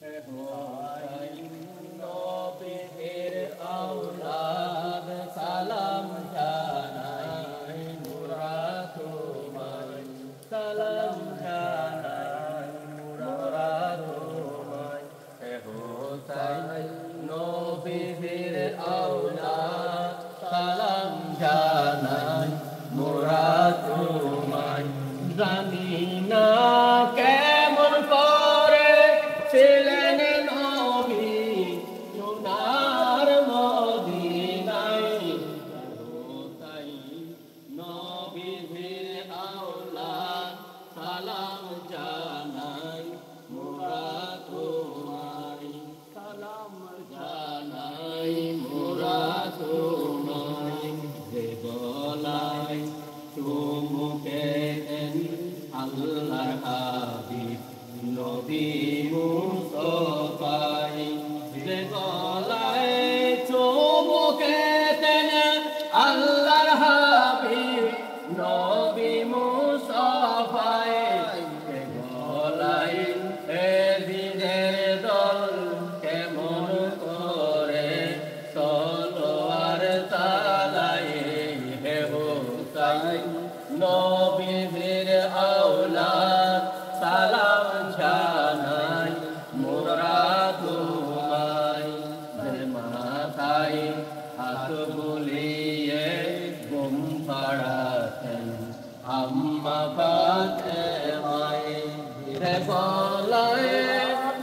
হোসাইন নবীর আওলাদ সালাম জানাই মোরা তোমায় সালাম জানাই মোরা তোমায় হোসাইন নবীর আওলাদ সালাম জানাই মোরা তোমায় জানি না কেমন করে ছিলেন নবী সোনার মদিনায় হোসাইন নবীর আওলাদ সালাম জানাই মোরা তোমায় সালাম জানাই মোরা তোমায় যে গলায় চুমুকে দেন আল্লাহর হাবিব নবী মুস্তাফাই যে গলায় চুমুকে দেন আল্লাহর হাবিব নবী মুস্তাফাই যে গলায় এজিদের দল কেমন করে তলোয়ার চালায় হে হোসাইন নবীর আওলাদ সালাম জানাই মোরা তোমায় যে মাথায় হাত বুলিয়ে ঘুম পাড়াতেন আম্মা ফাতেমায় যে গলায়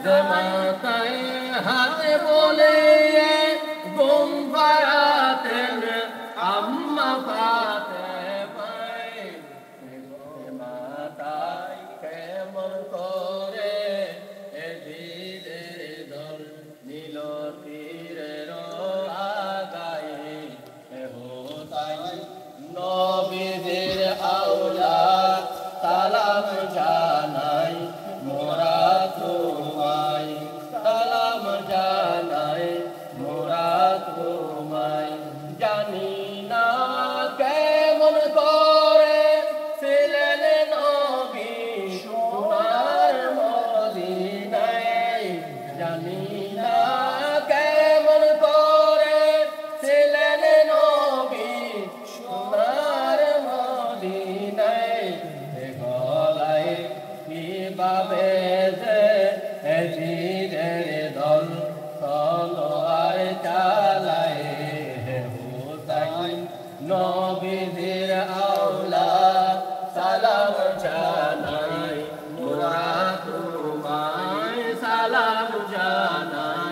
যে মাথায় হাত বুলিয়ে ঘুম পাড়াতেন আম্মা ফাতেমায় মাতাই কেমন করে এজিদের দল নীল তীরের আগায়ে হোসাইন নবীর আওলাদ সালাম জানাই মোরা তোমায় সালাম জানাই মোরা তোমায় জানি না কেমন করে ছিলেন নবী সোনার মদিনায় জানি না কেমন করে ছিলেন নবী সোনার মদিনায় গলায় কিভাবে যে এজিদের দল তলোয়ার চালায় হোসাইন নবীর আওলাদ সালাম জানাই মোরা তোমায় সালাম জানাই